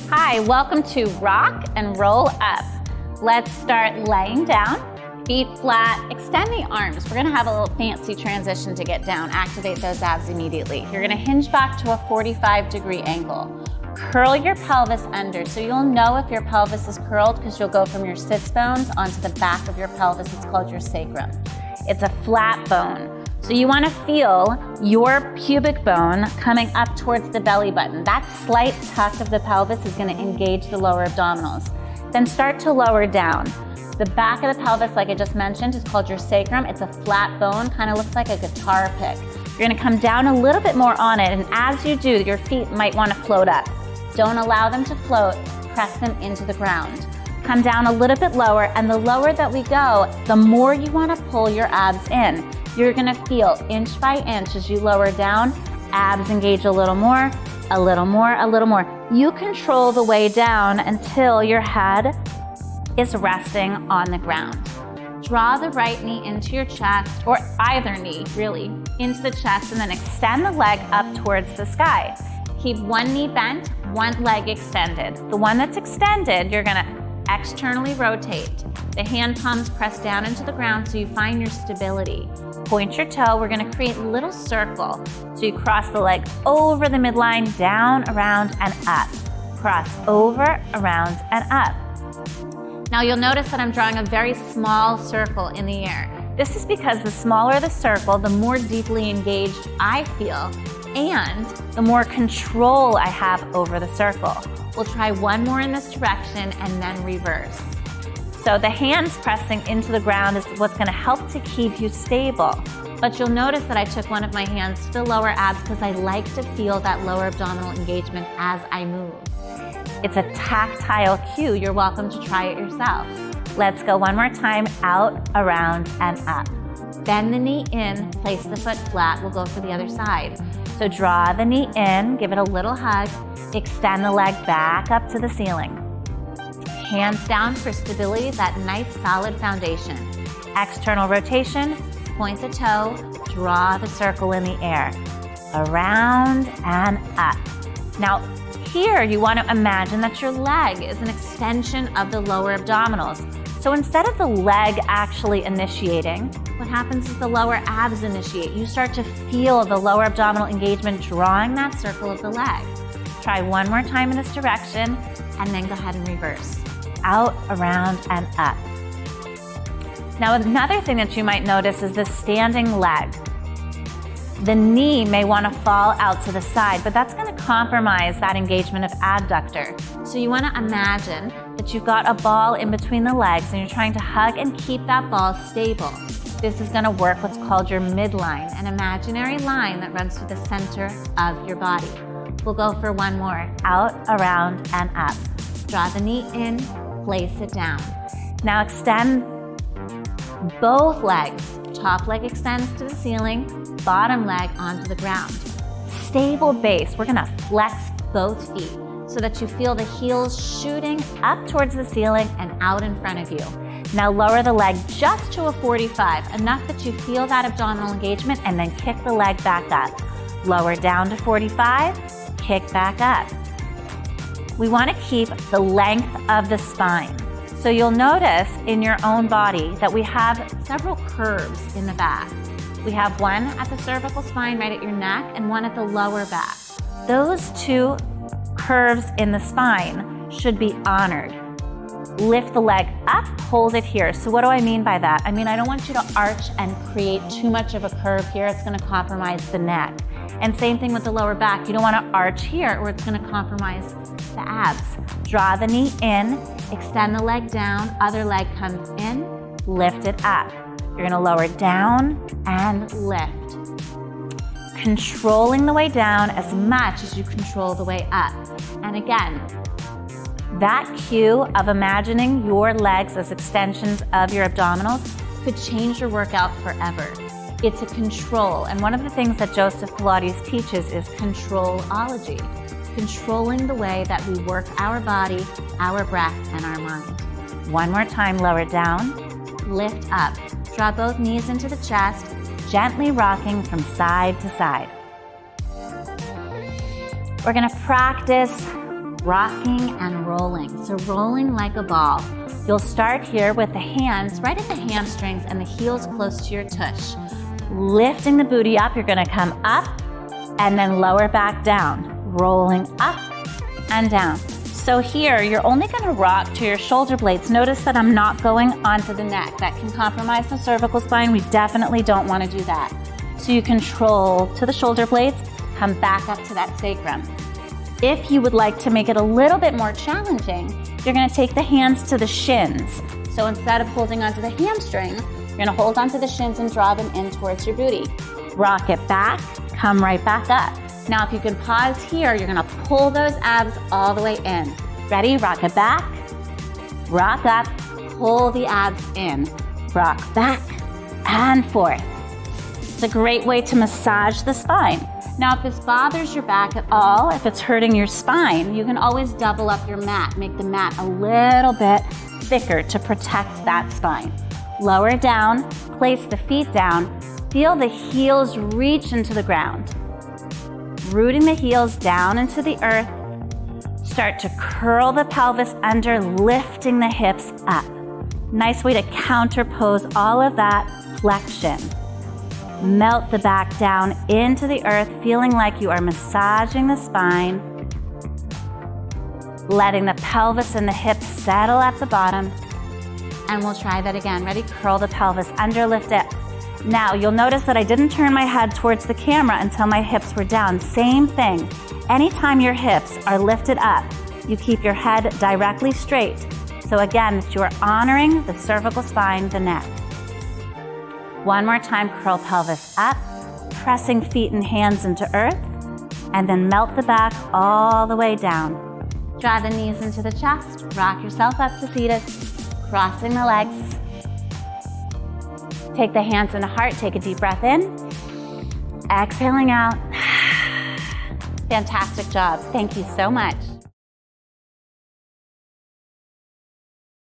Hi, welcome to Rock and Roll Up. Let's start laying down, feet flat, extend the arms. We're gonna have a little fancy transition to get down, activate those abs immediately. You're gonna hinge back to a 45-degree angle. Curl your pelvis under, so you'll know if your pelvis is curled because you'll go from your sits bones onto the back of your pelvis. It's called your sacrum. It's a flat bone. So you want to feel your pubic bone coming up towards the belly button. That slight tuck of the pelvis is going to engage the lower abdominals. Then start to lower down. The back of the pelvis, like I just mentioned, is called your sacrum. It's a flat bone, kind of looks like a guitar pick. You're going to come down a little bit more on it, and as you do, your feet might want to float up. Don't allow them to float, press them into the ground. Come down a little bit lower, and the lower that we go, the more you want to pull your abs in. You're gonna feel inch by inch as you lower down, abs engage a little more, a little more, a little more. You control the way down until your head is resting on the ground. Draw the right knee into your chest, or either knee, really, into the chest, and then extend the leg up towards the sky. Keep one knee bent, one leg extended. The one that's extended, you're gonna externally rotate. The hand palms press down into the ground so you find your stability. Point your toe. We're going to create a little circle. So you cross the leg over the midline, down, around, and up. Cross over, around, and up. Now you'll notice that I'm drawing a very small circle in the air. This is because the smaller the circle, the more deeply engaged I feel, and the more control I have over the circle. We'll try one more in this direction and then reverse. So the hands pressing into the ground is what's going to help to keep you stable. But you'll notice that I took one of my hands to the lower abs because I like to feel that lower abdominal engagement as I move. It's a tactile cue. You're welcome to try it yourself. Let's go one more time, out, around, and up. Bend the knee in, place the foot flat. We'll go for the other side. So draw the knee in, give it a little hug, extend the leg back up to the ceiling. Hands down for stability, that nice solid foundation. External rotation, point the toe, draw the circle in the air. Around and up. Now here you want to imagine that your leg is an extension of the lower abdominals. So instead of the leg actually initiating, what happens is the lower abs initiate. You start to feel the lower abdominal engagement drawing that circle of the leg. Try one more time in this direction and then go ahead and reverse. Out, around, and up. Now another thing that you might notice is the standing leg. The knee may want to fall out to the side, but that's going to compromise that engagement of adductor. So you want to imagine that you've got a ball in between the legs and you're trying to hug and keep that ball stable. This is going to work what's called your midline, an imaginary line that runs through the center of your body. We'll go for one more. Out, around, and up. Draw the knee in, place it down. Now extend both legs. Top leg extends to the ceiling, bottom leg onto the ground. Stable base. We're gonna flex both feet so that you feel the heels shooting up towards the ceiling and out in front of you. Now lower the leg just to a 45, enough that you feel that abdominal engagement, and then kick the leg back up. Lower down to 45, kick back up. We want to keep the length of the spine. So you'll notice in your own body that we have several curves in the back. We have one at the cervical spine right at your neck and one at the lower back. Those two curves in the spine should be honored. Lift the leg up, hold it here. So what do I mean by that? I mean, I don't want you to arch and create too much of a curve here. It's going to compromise the neck. And same thing with the lower back. You don't want to arch here or it's going to compromise the abs. Draw the knee in, extend the leg down, other leg comes in, lift it up. You're going to lower down and lift. Controlling the way down as much as you control the way up. And again, that cue of imagining your legs as extensions of your abdominals could change your workout forever. It's a control, and one of the things that Joseph Pilates teaches is controlology, controlling the way that we work our body, our breath, and our mind. One more time, lower down, lift up. Draw both knees into the chest, gently rocking from side to side. We're gonna practice rocking and rolling. So rolling like a ball. You'll start here with the hands right at the hamstrings and the heels close to your tush. Lifting the booty up, you're gonna come up and then lower back down. Rolling up and down. So here, you're only gonna rock to your shoulder blades. Notice that I'm not going onto the neck. That can compromise the cervical spine. We definitely don't wanna do that. So you control to the shoulder blades, come back up to that sacrum. If you would like to make it a little bit more challenging, you're gonna take the hands to the shins. So instead of holding onto the hamstrings, you're gonna hold onto the shins and draw them in towards your booty. Rock it back, come right back up. Now if you can pause here, you're gonna pull those abs all the way in. Ready? Rock it back, rock up, pull the abs in. Rock back and forth. It's a great way to massage the spine. Now, if this bothers your back at all, if it's hurting your spine, you can always double up your mat. Make the mat a little bit thicker to protect that spine. Lower down, place the feet down. Feel the heels reach into the ground. Rooting the heels down into the earth. Start to curl the pelvis under, lifting the hips up. Nice way to counterpose all of that flexion. Melt the back down into the earth, feeling like you are massaging the spine. Letting the pelvis and the hips settle at the bottom. And we'll try that again. Ready? Curl the pelvis under, lift it. Now, you'll notice that I didn't turn my head towards the camera until my hips were down. Same thing. Anytime your hips are lifted up, you keep your head directly straight. So again, you are honoring the cervical spine, the neck. One more time, curl pelvis up, pressing feet and hands into earth, and then melt the back all the way down. Draw the knees into the chest, rock yourself up to seated, crossing the legs. Take the hands into heart, take a deep breath in, exhaling out. Fantastic job. Thank you so much.